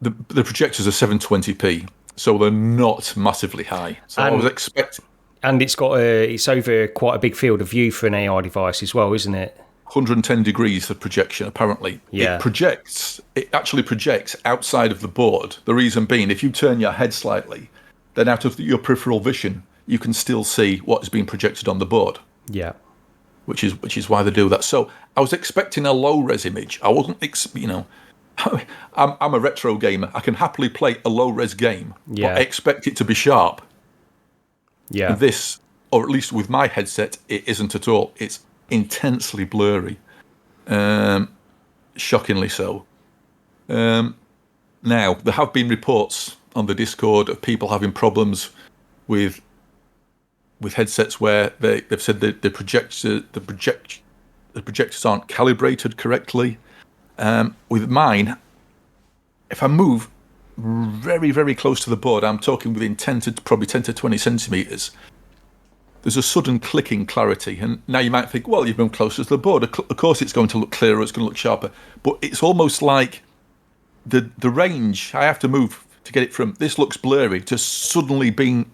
The projectors are 720p, so they're not massively high. So I was expecting. And it's over quite a big field of view for an AR device as well, isn't it? 110 degrees of projection, apparently. Yeah. It actually projects outside of the board. The reason being, if you turn your head slightly, then out of your peripheral vision, you can still see what is being projected on the board. Yeah. Which is why they do that. So I was expecting a low-res image. I wasn't, I'm a retro gamer. I can happily play a low-res game, but I expect it to be sharp. Yeah. And this, or at least with my headset, it isn't at all. It's intensely blurry. Shockingly so. Now, there have been reports on the Discord of people having problems with headsets where they've said that the projectors aren't calibrated correctly. With mine, if I move very, very close to the board, I'm talking within probably 10 to 20 centimetres, there's a sudden clicking clarity. And now you might think, well, you've moved closer to the board. Of course it's going to look clearer, it's going to look sharper. But it's almost like the range I have to move to get it from this looks blurry to suddenly being,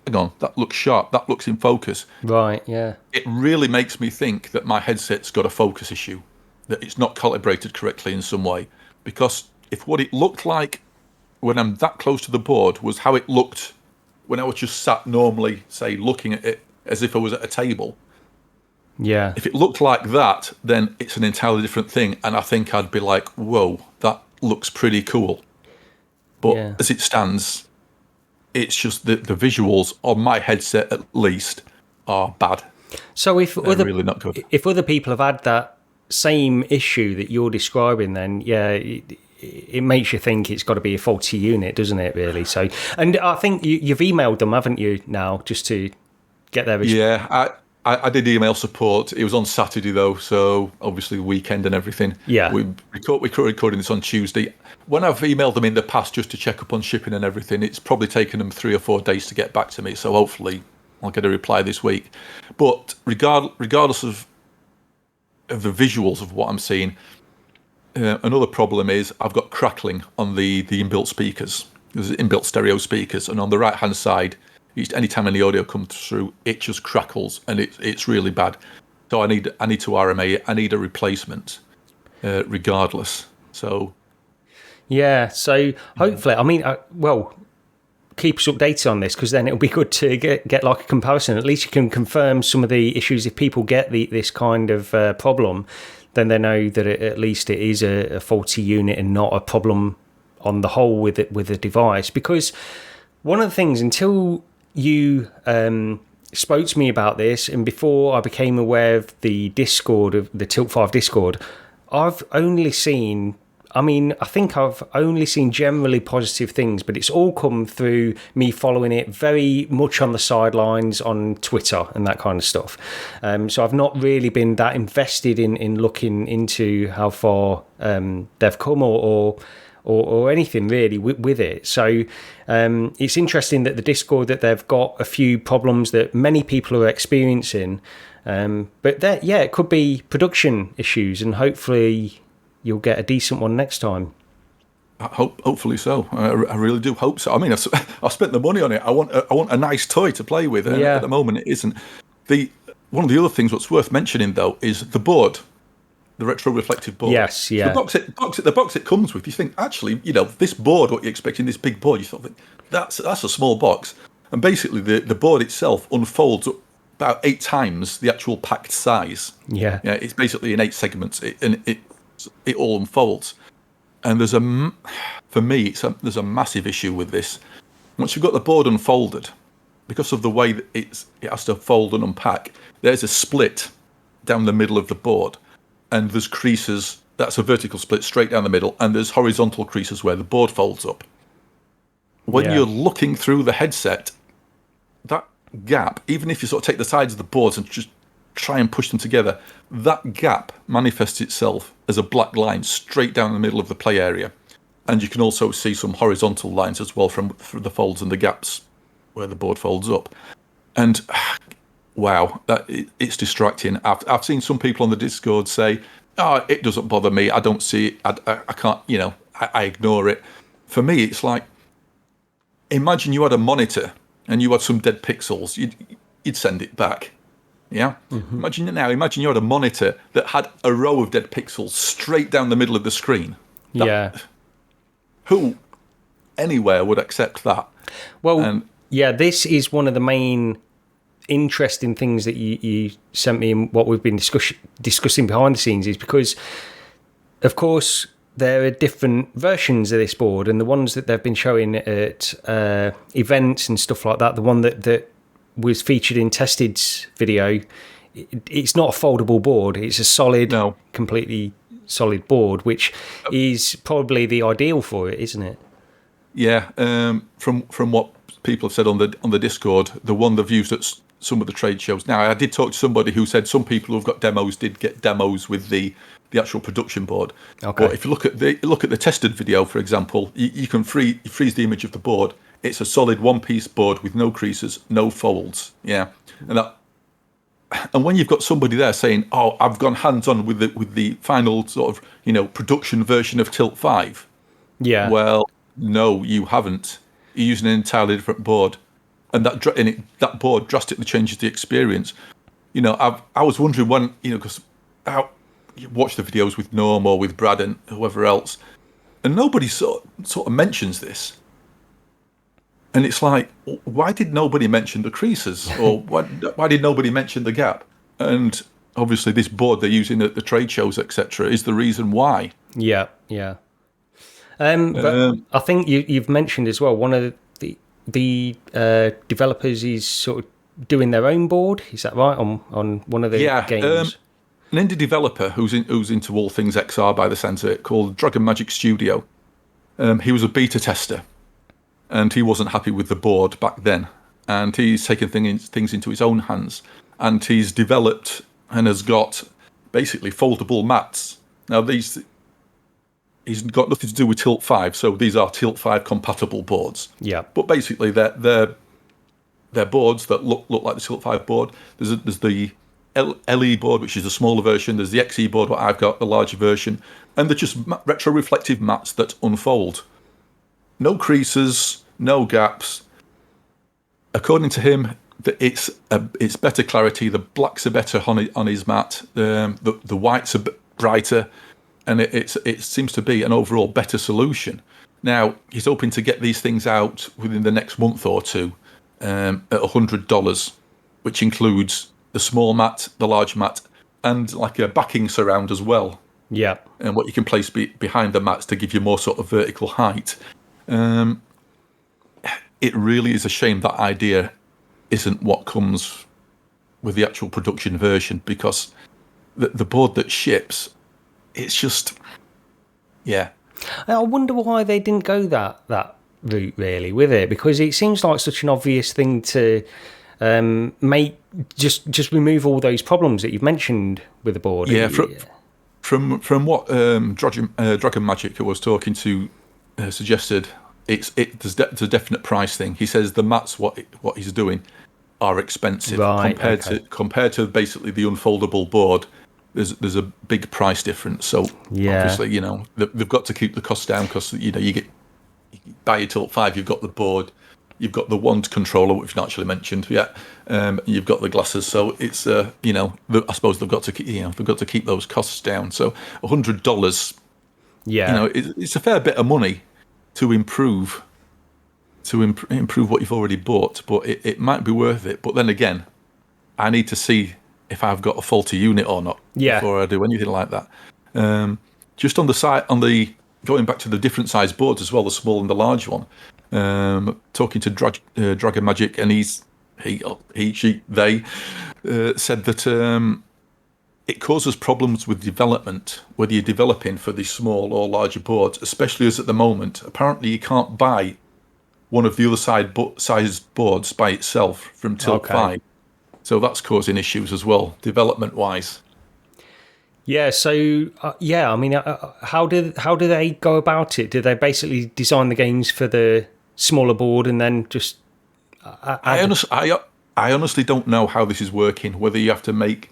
hang on, that looks sharp, that looks in focus. Right, yeah. It really makes me think that my headset's got a focus issue, that it's not calibrated correctly in some way. Because if what it looked like when I'm that close to the board was how it looked when I was just sat normally, say, looking at it as if I was at a table. Yeah. If it looked like that, then it's an entirely different thing. And I think I'd be like, whoa, that looks pretty cool. But as it stands, it's just the visuals on my headset, at least, are bad. So They're really not good. If other people have had that same issue that you're describing, then it makes you think it's got to be a faulty unit, doesn't it, really? So, and I think you've emailed them, haven't you, now, just to get their response? Yeah, I did email support. It was on Saturday, though, so obviously the weekend and everything. Yeah. We're recording this on Tuesday. When I've emailed them in the past just to check up on shipping and everything, it's probably taken them 3 or 4 days to get back to me, so hopefully I'll get a reply this week. But regardless of the visuals of what I'm seeing, another problem is I've got crackling on the inbuilt speakers. There's inbuilt stereo speakers, and on the right hand side, anytime any audio comes through, it just crackles, and it's really bad. So I need to RMA it. I need a replacement, regardless. So yeah. So hopefully, I mean, keep us updated on this, because then it'll be good to get like a comparison. At least you can confirm some of the issues. If people get this kind of problem, then they know that at least it is a faulty unit and not a problem on the whole with the device. Because one of the things, until you spoke to me about this, and before I became aware of the Discord, of the Tilt 5 Discord, I think I've only seen generally positive things, but it's all come through me following it very much on the sidelines on Twitter and that kind of stuff. So I've not really been that invested in looking into how far they've come or anything really with it. So it's interesting that the Discord, that they've got a few problems that many people are experiencing. But it could be production issues, and hopefully you'll get a decent one next time. Hopefully so. I really do hope so. I mean, I've spent the money on it. I want a nice toy to play with. And at the moment, it isn't. One of the other things what's worth mentioning, though, is the board, the retro reflective board. Yes, yeah. The box it comes with. You think, actually, this board, what you're expecting, this big board, you thought, that's a small box. And basically, the board itself unfolds up about 8 times the actual packed size. Yeah. It's basically in 8 segments, it all unfolds. And there's a massive issue with this. Once you've got the board unfolded, because of the way that it has to fold and unpack, there's a split down the middle of the board, and there's creases. That's a vertical split straight down the middle, and there's horizontal creases where the board folds up. When you're looking through the headset, that gap, even if you sort of take the sides of the boards and just try and push them together, that gap manifests itself as a black line straight down the middle of the play area. And you can also see some horizontal lines as well from the folds and the gaps where the board folds up. And wow, it's distracting. I've seen some people on the Discord say, "Oh, it doesn't bother me. I don't see it. I can't. I ignore it." For me, it's like, imagine you had a monitor and you had some dead pixels. You'd send it back. Yeah. Mm-hmm. Imagine it now. Imagine you had a monitor that had a row of dead pixels straight down the middle of the screen. Who anywhere would accept that? Well, this is one of the main interesting things that you sent me, and what we've been discussing behind the scenes is because, of course, there are different versions of this board, and the ones that they've been showing at events and stuff like that, the one that was featured in Tested's video, it's not a foldable board. It's a solid, completely solid board, which is probably the ideal for it, isn't it? Yeah. From what people have said on the Discord, the one they've used at some of the trade shows. Now, I did talk to somebody who said some people who've got demos did get demos with the actual production board. Okay. But if you look at the tested video, for example, you can freeze the image of the board. It's a solid one-piece board with no creases, no folds. Yeah, and when you've got somebody there saying, "Oh, I've gone hands-on with the final sort of production version of Tilt 5," yeah. Well, no, you haven't. You're using an entirely different board, and that board drastically changes the experience. I was wondering when because you watch the videos with Norm or with Brad and whoever else, and nobody sort of mentions this. And it's like, why did nobody mention the creases? Or why did nobody mention the gap? And obviously this board they're using at the trade shows, etc., is the reason why. Yeah. But I think you've mentioned as well, one of the developers is sort of doing their own board. Is that right, on one of the games? An indie developer who's into all things XR by the sounds of it, called Dragon Magic Studio. He was a beta tester. And he wasn't happy with the board back then. And he's taken things into his own hands. And he's developed and has got basically foldable mats. Now, he's got nothing to do with Tilt 5, so these are Tilt 5 compatible boards. Yeah. But basically, they're boards that look like the Tilt 5 board. There's the LE board, which is the smaller version. There's the XE board, what I've got, the larger version. And they're just retro-reflective mats that unfold. No creases, no gaps. According to him, it's better clarity. The blacks are better on his mat. The whites are brighter, and it seems to be an overall better solution. Now he's hoping to get these things out within the next month or two at $100, which includes the small mat, the large mat, and like a backing surround as well. Yeah, and what you can place behind the mats to give you more sort of vertical height. It really is a shame that idea isn't what comes with the actual production version, because the board that ships, it's just, yeah. I wonder why they didn't go that route really with it, because it seems like such an obvious thing to make, just remove all those problems that you've mentioned with the board. Yeah, from what Dragon Magic, who I was talking to, suggested. There's a definite price thing. He says the mats, what he's doing, are expensive compared to basically the unfoldable board. There's a big price difference. So obviously, they've got to keep the costs down, because you buy your Tilt 5, you've got the board, you've got the wand controller, which we've not actually mentioned yet. You've got the glasses, so it's I suppose they've got to keep those costs down. So $100, it's a fair bit of money to improve what you've already bought, but it might be worth it. But then again, I need to see if I've got a faulty unit or not before I do anything like that. Just on the side, going back to the different size boards as well, the small and the large one. Talking to Dragon Magic, and they said that it causes problems with development, whether you're developing for the small or larger boards, especially as at the moment, apparently you can't buy one of the other size boards by itself from Tilt 5. So that's causing issues as well, development-wise. Yeah, so, I mean, how do they go about it? Do they basically design the games for the smaller board and then just... I honestly don't know how this is working. Whether you have to make,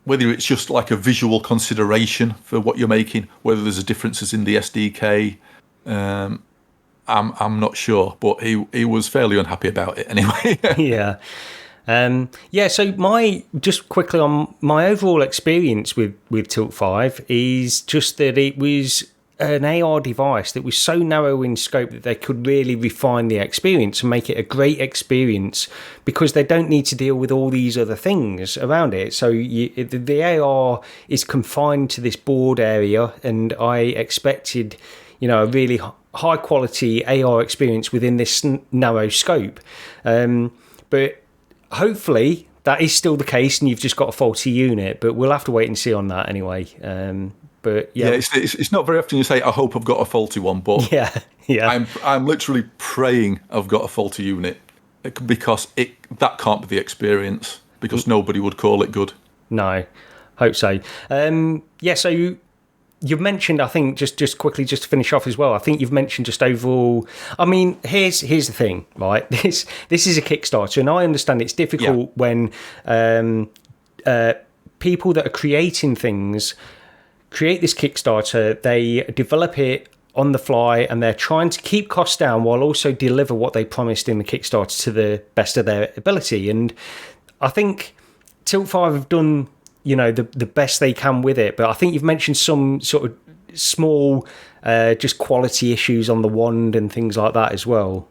whether it's just like a visual consideration for what you're making, whether there's differences in the SDK. I'm not sure, but he was fairly unhappy about it anyway. Yeah. So just quickly on my overall experience with Tilt 5 is just that it was an AR device that was so narrow in scope that they could really refine the experience and make it a great experience, because they don't need to deal with all these other things around it. So the AR is confined to this board area, and I expected, a really high quality AR experience within this narrow scope. But hopefully that is still the case, and you've just got a faulty unit. But we'll have to wait and see on that anyway. But yeah, it's not very often you say, "I hope I've got a faulty one," but yeah. I'm literally praying I've got a faulty unit, because that can't be the experience, because nobody would call it good. No, hope so. So you've mentioned, I think, just quickly, just to finish off as well, I think you've mentioned just overall, I mean, here's the thing, right? This is a Kickstarter, and I understand it's difficult when people that are creating things create this Kickstarter, they develop it on the fly, and they're trying to keep costs down while also deliver what they promised in the Kickstarter to the best of their ability. And I think Tilt 5 have done the best they can with it, but I think you've mentioned some sort of small just quality issues on the wand and things like that as well.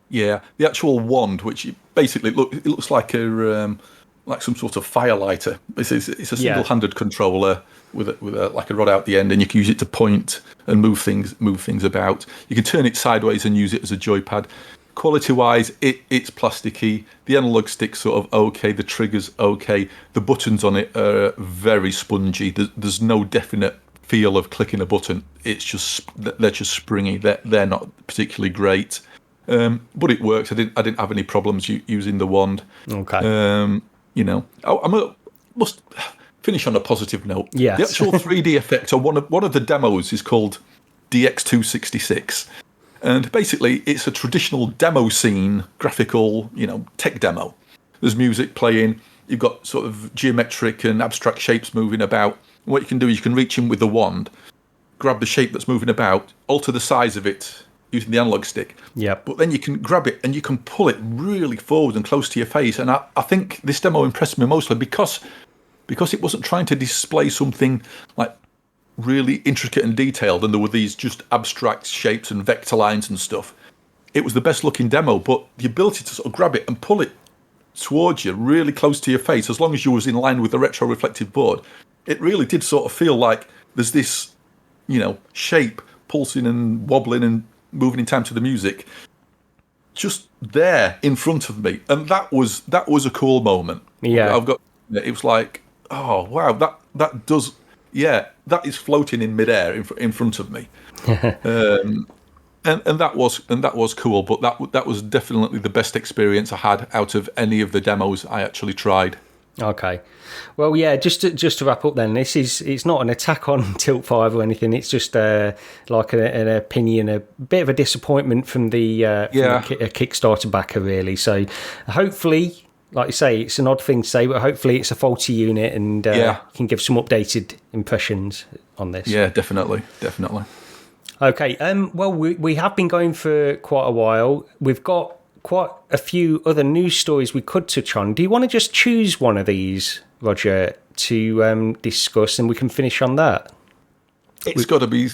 Yeah, the actual wand, which basically looks like like some sort of firelighter. It's a single-handed controller with a rod out the end, and you can use it to point and move things about. You can turn it sideways and use it as a joypad. Quality-wise, it's plasticky. The analog stick's sort of okay. The trigger's okay. The buttons on it are very spongy. There's no definite feel of clicking a button. It's just they're just springy. They're not particularly great, but it works. I didn't have any problems using the wand. Okay. I must finish on a positive note. Yes. The actual 3D effect on one of the demos is called DX266. And basically, it's a traditional demo scene, graphical, tech demo. There's music playing. You've got sort of geometric and abstract shapes moving about. And what you can do is you can reach in with the wand, grab the shape that's moving about, alter the size of it using the analog stick. Yep. But then you can grab it and you can pull it really forward and close to your face. And I think this demo impressed me mostly because it wasn't trying to display something like really intricate and detailed, and there were these just abstract shapes and vector lines and stuff. It was the best looking demo, but the ability to sort of grab it and pull it towards you really close to your face, as long as you was in line with the retro reflective board, it really did sort of feel like there's this shape pulsing and wobbling and moving in time to the music just there in front of me. And that was a cool moment. It was like, oh wow, that is floating in midair in front of me, and that was cool. But that was definitely the best experience I had out of any of the demos I actually tried. Okay, well, yeah. Just to wrap up, then, it's not an attack on Tilt 5 or anything. It's just like an opinion, a bit of a disappointment from the Kickstarter backer, really. So hopefully, like you say, it's an odd thing to say, but hopefully it's a faulty unit, and you can give some updated impressions on this. Yeah, definitely. Okay, well, we have been going for quite a while. We've got quite a few other news stories we could touch on. Do you want to just choose one of these, Roger, to discuss, and we can finish on that? It's got to be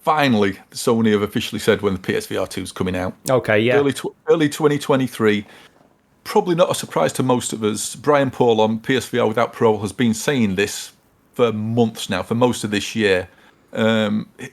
finally, Sony have officially said when the PSVR 2 is coming out. Okay, yeah. Early 2023. Probably not a surprise to most of us. Brian Paul on PSVR Without Parole has been saying this for months now, for most of this year.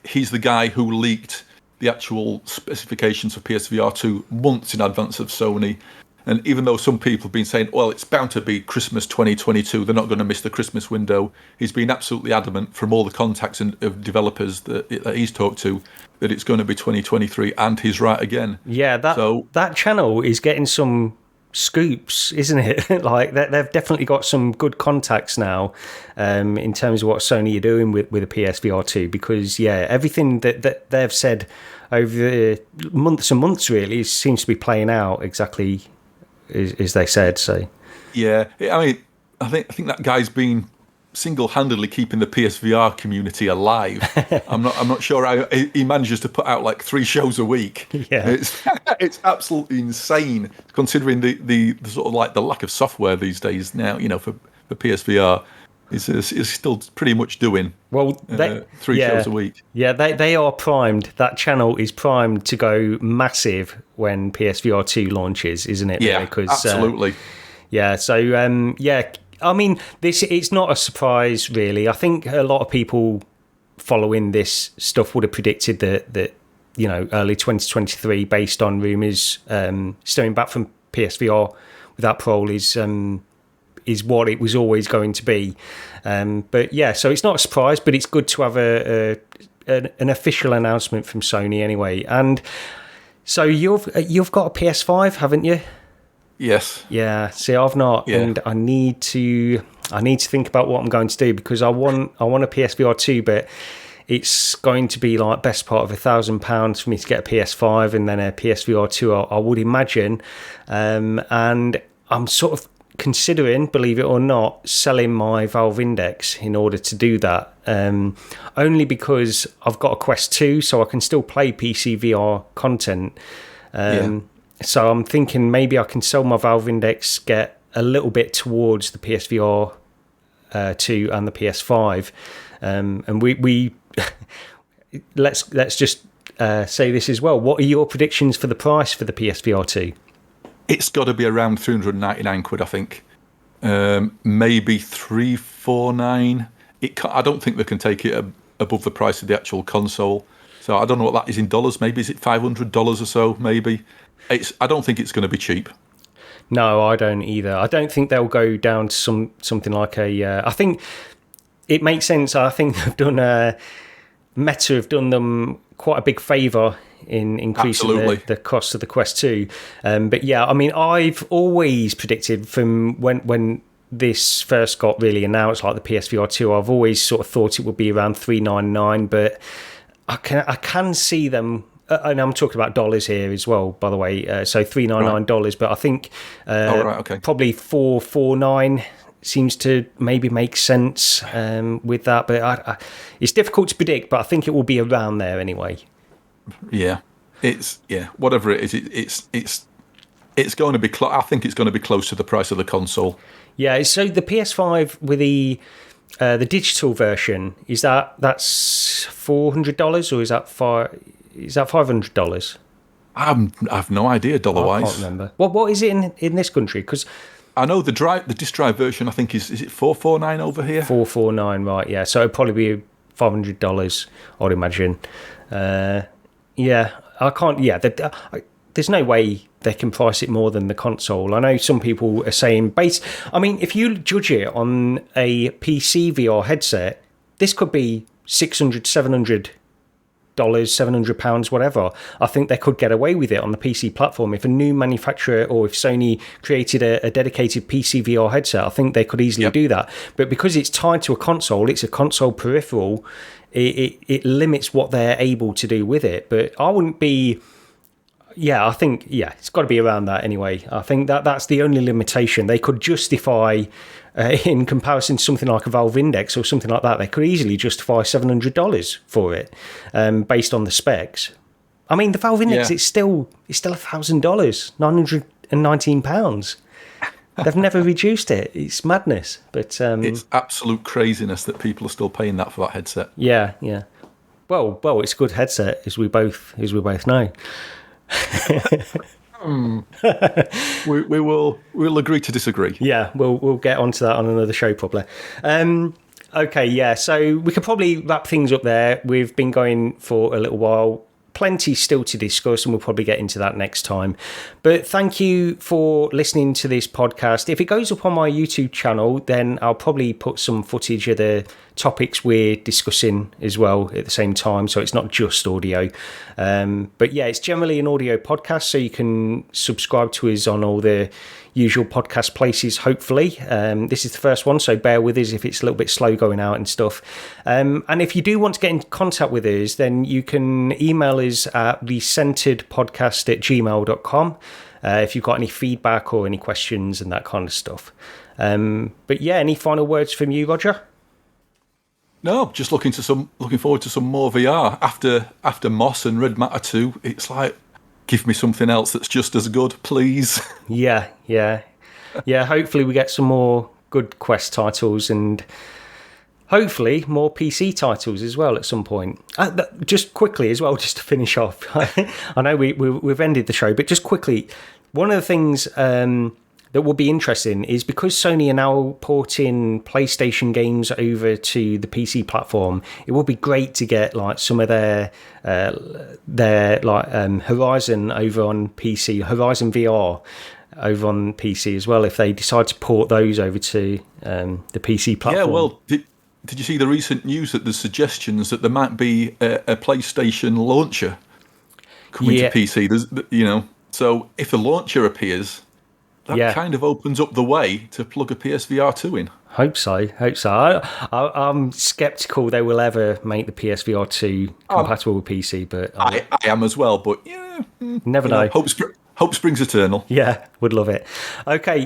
He's the guy who leaked the actual specifications for PSVR 2 months in advance of Sony. And even though some people have been saying, well, it's bound to be Christmas 2022, they're not going to miss the Christmas window, he's been absolutely adamant from all the contacts of developers that he's talked to that it's going to be 2023, and he's right again. Yeah, that channel is getting some scoops, isn't it? Like they've definitely got some good contacts now in terms of what Sony are doing with the PSVR 2, because everything that they've said over the months and months really seems to be playing out exactly as they said. So yeah, I mean, I think that guy's been single-handedly keeping the PSVR community alive. I'm not sure how he manages to put out like 3 shows a week. Yeah, it's absolutely insane considering the sort of like the lack of software these days now. For PSVR, is still pretty much doing 3 shows a week. Yeah, they are primed. That channel is primed to go massive when PSVR 2 launches, isn't it? Yeah, absolutely. Yeah, so I mean, it's not a surprise, really. I think a lot of people following this stuff would have predicted that early 2023, based on rumours, steering back from PSVR without parole is what it was always going to be. But yeah, so it's not a surprise, but it's good to have an official announcement from Sony anyway. And so you've got a PS5, haven't you? Yes. Yeah. See, I've not, and I need to think about what I'm going to do, because I want a PSVR 2, but it's going to be like best part of £1,000 for me to get a PS5 and then a PSVR 2, I would imagine. And I'm sort of considering, believe it or not, selling my Valve Index in order to do that. Only because I've got a Quest 2, so I can still play PC VR content. So I'm thinking maybe I can sell my Valve Index, get a little bit towards the PSVR 2 and the PS5, and we let's just say this as well. What are your predictions for the price for the PSVR 2? It's got to be around 399 quid, I think. Maybe 349. I don't think they can take it above the price of the actual console. So I don't know what that is in dollars. Maybe is it $500 or so? Maybe. I don't think it's going to be cheap. No, I don't either. I don't think they'll go down to something like I think it makes sense. I think they've done Meta have done them quite a big favour in increasing the cost of the Quest 2. But yeah, I mean, I've always predicted from when this first got really announced, like the PSVR 2, I've always sort of thought it would be around $399, but I can see them. And I'm talking about dollars here as well, by the way. So $399, but I think probably $449 seems to maybe make sense with that. But it's difficult to predict, but I think it will be around there anyway. Yeah, whatever it is, it's going to be. I think it's going to be close to the price of the console. Yeah. So the PS5 with the digital version, that's $400 or is that $500? I have no idea dollar-wise. I can't remember. What is it in this country? Because I know the disc drive version, I think, is it $449 over here? $449, right, yeah. So it'd probably be $500, I'd imagine. Yeah, I can't... Yeah, there's no way they can price it more than the console. I know some people are saying... I mean, if you judge it on a PC VR headset, this could be $600, $700, £700, whatever. I think they could get away with it on the PC platform. If a new manufacturer or if Sony created a dedicated PC VR headset, I think they could easily do that. But because it's tied to a console, it's a console peripheral, it limits what they're able to do with it. But I wouldn't be... Yeah, I think, it's got to be around that anyway. I think that's the only limitation. They could justify, in comparison to something like a Valve Index or something like that, they could easily justify $700 for it, based on the specs. I mean, the Valve Index, it's still $1,000, £919. They've never reduced it. It's madness. But it's absolute craziness that people are still paying that for that headset. Yeah. Well, it's a good headset, as we both know. We'll agree to disagree. Yeah, we'll get onto that on another show probably. Okay, yeah, so we could probably wrap things up there. We've been going for a little while. Plenty still to discuss, and we'll probably get into that next time. But thank you for listening to this podcast. If it goes up on my YouTube channel, then I'll probably put some footage of the topics we're discussing as well at the same time, so it's not just audio. But yeah, it's generally an audio podcast, so you can subscribe to us on all the usual podcast places, hopefully. This is the first one, so bear with us if it's a little bit slow going out and stuff. And if you do want to get in contact with us, then you can email us at recenteredpodcast@gmail.com. if you've got any feedback or any questions and that kind of stuff. But yeah, any final words from you, Roger? No, just looking forward to some more VR after Moss and Red Matter 2. It's like, give me something else that's just as good, please. Yeah. Hopefully we get some more good Quest titles and hopefully more PC titles as well at some point. Just quickly as well, just to finish off. I know we've ended the show, but just quickly, one of the things that will be interesting is because Sony are now porting PlayStation games over to the PC platform, it will be great to get like some of their Horizon over on PC, Horizon VR over on PC as well, if they decide to port those over to the PC platform. Yeah, well, did you see the recent news that there's suggestions that there might be a PlayStation launcher coming to PC? So if the launcher appears, that kind of opens up the way to plug a PSVR 2 in. Hope so. I'm sceptical they will ever make the PSVR 2 compatible with PC, but I am as well. But never know. Hope springs eternal. Yeah, would love it. Okay,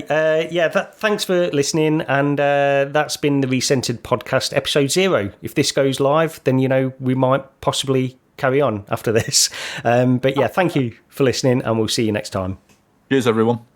thanks for listening, and that's been the Recentered Podcast, episode 0. If this goes live, then we might possibly carry on after this. But yeah, thank you for listening, and we'll see you next time. Cheers, everyone.